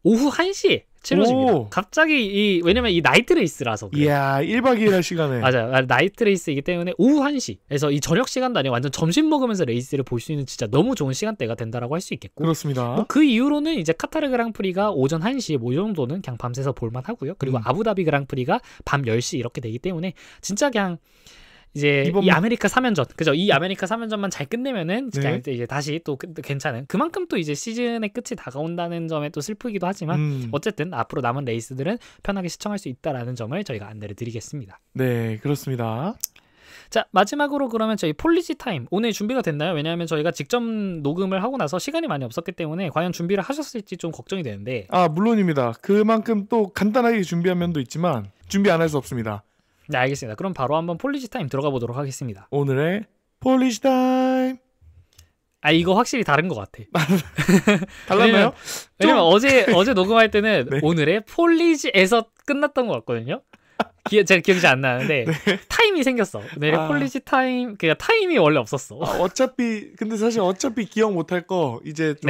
오후 1시에 치러집니다. 갑자기 왜냐면 이 나이트 레이스라서 그래요. 이야, 1박 2일 할 시간에. 맞아요. 나이트 레이스이기 때문에 오후 1시. 그래서 이 저녁 시간도 아니고 완전 점심 먹으면서 레이스를 볼 수 있는 진짜 너무 좋은 시간대가 된다라고 할 수 있겠고. 그렇습니다. 그 이후로는 이제 카타르 그랑프리가 오전 1시 뭐 이 정도는 그냥 밤새서 볼만 하고요. 그리고 아부다비 그랑프리가 밤 10시 이렇게 되기 때문에 진짜 그냥 이제 이 아메리카 3연전 그죠? 이 아메리카 3연전만 잘 끝내면은 이제 다시 또 괜찮은 그만큼 또 이제 시즌의 끝이 다가온다는 점에 또 슬프기도 하지만 어쨌든 앞으로 남은 레이스들은 편하게 시청할 수 있다라는 점을 저희가 안내를 드리겠습니다. 네, 그렇습니다. 자, 마지막으로 그러면 저희 폴리시 타임 오늘 준비가 됐나요? 왜냐하면 저희가 직접 녹음을 하고 나서 시간이 많이 없었기 때문에 과연 준비를 하셨을지 좀 걱정이 되는데 물론입니다. 그만큼 또 간단하게 준비한 면도 있지만 준비 안 할 수 없습니다. 네, 알겠습니다. 그럼 바로 한번 폴리시 타임 들어가 보도록 하겠습니다. 오늘의 폴리시 타임. 이거 확실히 다른 것 같아. 달랐나요? 왜냐면 어제 녹음할 때는 오늘의 폴리시에서 끝났던 것 같거든요. 제가 기억이 잘 안 나는데 타임이 생겼어. 오늘의 폴리시 타임, 그러니까 타임이 원래 없었어. 근데 사실 어차피 기억 못할 거 이제 좀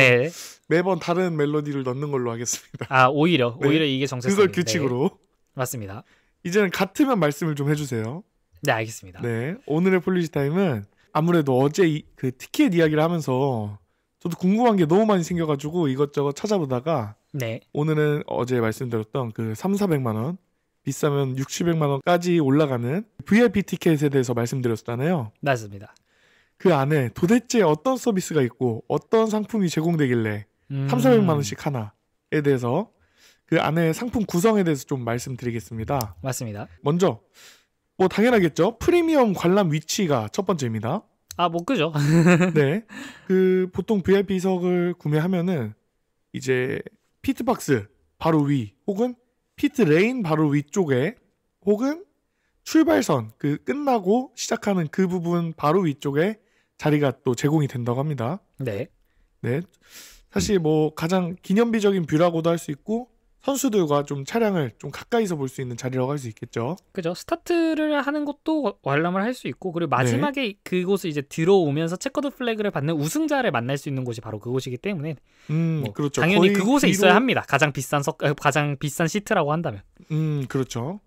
매번 다른 멜로디를 넣는 걸로 하겠습니다. 오히려 이게 정체성인데. 그걸 규칙으로. 맞습니다. 이제는 같으면 말씀을 좀 해주세요. 네, 알겠습니다. 네, 오늘의 폴리시 타임은 아무래도 어제 그 티켓 이야기를 하면서 저도 궁금한 게 너무 많이 생겨가지고 이것저것 찾아보다가 오늘은 어제 말씀드렸던 그 300~400만 원 비싸면 600~700만 원까지 올라가는 VIP 티켓에 대해서 말씀드렸잖아요. 맞습니다. 그 안에 도대체 어떤 서비스가 있고 어떤 상품이 제공되길래 300~400만 원씩 하나에 대해서 그 안에 상품 구성에 대해서 좀 말씀드리겠습니다. 맞습니다. 먼저 뭐 당연하겠죠. 프리미엄 관람 위치가 첫 번째입니다. 뭐 그죠. 네, 그 보통 VIP석을 구매하면은 이제 피트박스 바로 위 혹은 피트 레인 바로 위쪽에 혹은 출발선 그 끝나고 시작하는 그 부분 바로 위쪽에 자리가 또 제공이 된다고 합니다. 네. 사실 뭐 가장 기념비적인 뷰라고도 할 수 있고 선수들과 좀 차량을 좀 가까이서 볼 수 있는 자리라고 할 수 있겠죠. 그죠. 스타트를 하는 것도 관람을 할 수 있고 그리고 마지막에 그곳을 이제 들어오면서 체커드 플래그를 받는 우승자를 만날 수 있는 곳이 바로 그곳이기 때문에 그렇죠. 당연히 그곳에 있어야 합니다. 가장 비싼 시트라고 한다면. 그렇죠.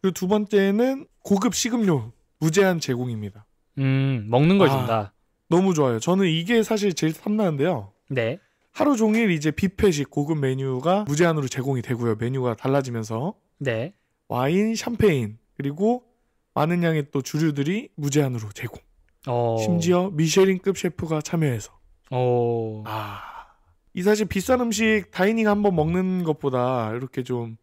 그리고 두 번째는 고급 식음료 무제한 제공입니다. 먹는 걸 준다. 너무 좋아요. 저는 이게 사실 제일 탐나는데요. 네. 하루 종일 이제 뷔페식 고급 메뉴가 무제한으로 제공이 되고요. 메뉴가 달라지면서. 네. 와인, 샴페인 그리고 많은 양의 또 주류들이 무제한으로 제공. 심지어 미쉐린급 셰프가 참여해서. 이 사실 비싼 음식 다이닝 한번 먹는 것보다 이렇게 좀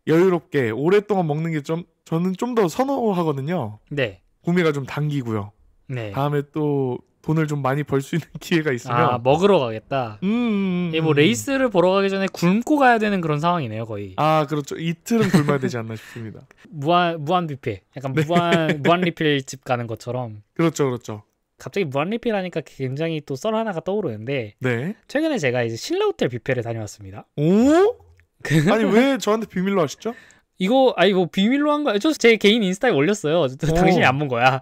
여유롭게 오랫동안 먹는 게 저는 좀 더 선호하거든요. 네. 구매가 좀 당기고요. 네. 다음에 또 돈을 좀 많이 벌 수 있는 기회가 있으면 먹으러 가겠다. 뭐 레이스를 보러 가기 전에 굶고 가야 되는 그런 상황이네요, 거의. 그렇죠. 이틀은 굶어야 되지 않나 싶습니다. 무한 뷔페, 약간 네. 무한 리필 집 가는 것처럼. 그렇죠. 갑자기 무한 리필 하니까 굉장히 또 썰 하나가 떠오르는데, 네. 최근에 제가 이제 신라 호텔 뷔페를 다녀왔습니다. 아니 왜 저한테 비밀로 하시죠? 이거 뭐 비밀로 한 거야. 저 제 개인 인스타에 올렸어요. 당신이 안 본 거야.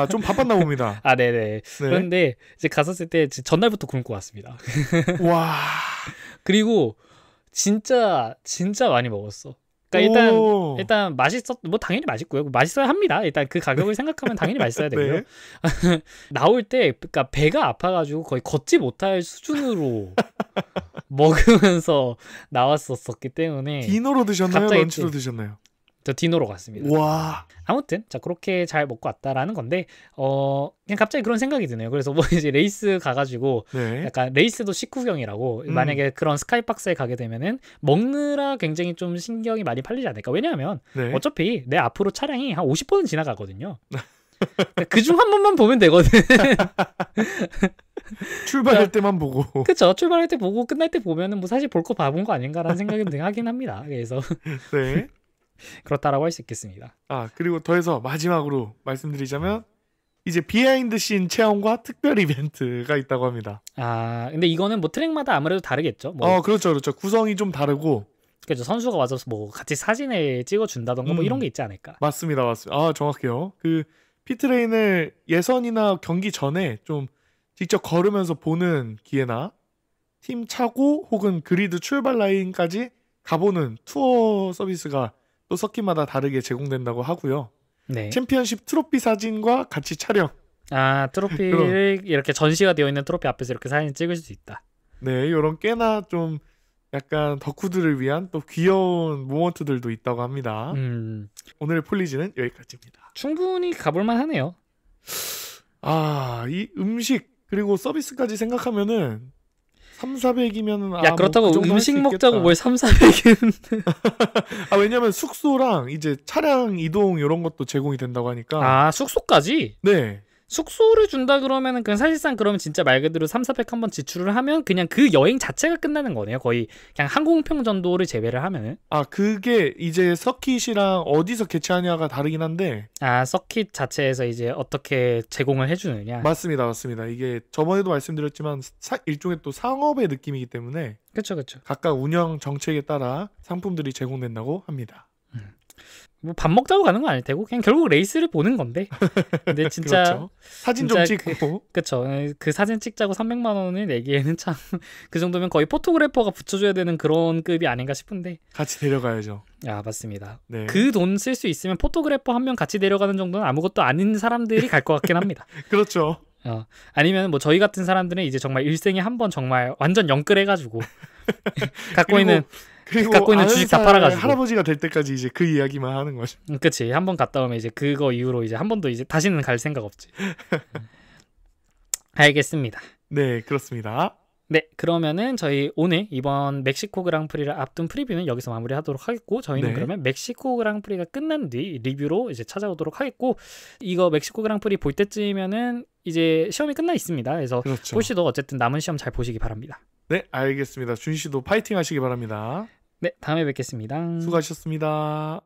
좀 바빴나 봅니다. 네네. 그런데 이제 갔었을 때 전날부터 굶고 왔습니다. 와. 그리고 진짜 많이 먹었어. 그러니까 일단 뭐 당연히 맛있고요. 맛있어야 합니다. 일단 그 가격을 생각하면 당연히 맛있어야 되고요. 네. 나올 때 그러니까 배가 아파가지고 거의 걷지 못할 수준으로 먹으면서 나왔었기 때문에. 디너로 드셨나요? 런치로 드셨나요? 저 디너로 갔습니다. 와. 아무튼 그렇게 잘 먹고 왔다라는 건데 그냥 갑자기 그런 생각이 드네요. 그래서 뭐 이제 레이스 가가지고 약간 레이스도 식후경이라고 만약에 그런 스카이박스에 가게 되면은 먹느라 굉장히 좀 신경이 많이 팔리지 않을까. 왜냐하면 어차피 내 앞으로 차량이 한 50번은 지나가거든요. 그중 한 번만 보면 되거든. 출발할 때만 보고. 그쵸. 출발할 때 보고 끝날 때 보면은 뭐 사실 볼 거 봐본 거 아닌가라는 생각이 하긴 합니다. 그래서 네. 그렇다라고 할 수 있겠습니다. 그리고 더해서 마지막으로 말씀드리자면 이제 비하인드 씬 체험과 특별 이벤트가 있다고 합니다. 근데 이거는 뭐 트랙마다 아무래도 다르겠죠. 그렇죠. 구성이 좀 다르고. 그렇죠. 선수가 와서 뭐 같이 사진을 찍어준다던가 뭐 이런 게 있지 않을까. 맞습니다. 정확해요. 그 피트레인을 예선이나 경기 전에 좀 직접 걸으면서 보는 기회나 팀 차고 혹은 그리드 출발 라인까지 가보는 투어 서비스가 또 서킷마다 다르게 제공된다고 하고요. 네. 챔피언십 트로피 사진과 같이 촬영. 트로피를 이렇게 전시가 되어 있는 트로피 앞에서 이렇게 사진 찍을 수 있다. 네, 이런 꽤나 좀 약간 덕후들을 위한 또 귀여운 모먼트들도 있다고 합니다. 오늘의 폴리즈는 여기까지입니다. 충분히 가볼만 하네요. 이 음식 그리고 서비스까지 생각하면은 3,400이면은 그렇다고 그 음식 먹자고 뭘 3,400은 왜냐면 숙소랑 이제 차량 이동 이런 것도 제공이 된다고 하니까. 숙소까지? 네. 숙소를 준다 그러면은 그냥 사실상 그러면 진짜 말 그대로 3,400 한번 지출을 하면 그냥 그 여행 자체가 끝나는 거네요. 거의 그냥 항공편 정도를 제외를 하면은. 그게 이제 서킷이랑 어디서 개최하냐가 다르긴 한데. 서킷 자체에서 이제 어떻게 제공을 해주느냐. 맞습니다. 이게 저번에도 말씀드렸지만 일종의 또 상업의 느낌이기 때문에. 그렇죠. 각각 운영 정책에 따라 상품들이 제공된다고 합니다. 뭐 밥 먹자고 가는 건 아닐 테고 그냥 결국 레이스를 보는 건데. 근데 진짜 그렇죠. 사진 좀 찍고. 그렇죠. 그 사진 찍자고 300만 원을 내기에는 참 그 정도면 거의 포토그래퍼가 붙여줘야 되는 그런 급이 아닌가 싶은데. 같이 데려가야죠. 맞습니다. 네. 그 돈 쓸 수 있으면 포토그래퍼 한 명 같이 데려가는 정도는 아무것도 아닌 사람들이 갈 것 같긴 합니다. 그렇죠. 아니면 뭐 저희 같은 사람들은 이제 정말 일생에 한 번 정말 완전 영끌해가지고 갖고 있는 주식 다 팔아가지고 할아버지가 될 때까지 이제 그 이야기만 하는 거죠. 그치. 한 번 갔다 오면 이제 그거 이후로 이제 한 번도 이제 다시는 갈 생각 없지. 알겠습니다. 네, 그렇습니다. 네, 그러면은 저희 오늘 이번 멕시코 그랑프리를 앞둔 프리뷰는 여기서 마무리하도록 하겠고, 저희는 그러면 멕시코 그랑프리가 끝난 뒤 리뷰로 이제 찾아오도록 하겠고, 이거 멕시코 그랑프리 볼 때쯤이면은 이제 시험이 끝나 있습니다. 그래서 폴씨도 어쨌든 남은 시험 잘 보시기 바랍니다. 네, 알겠습니다. 준 씨도 파이팅 하시기 바랍니다. 네, 다음에 뵙겠습니다. 수고하셨습니다.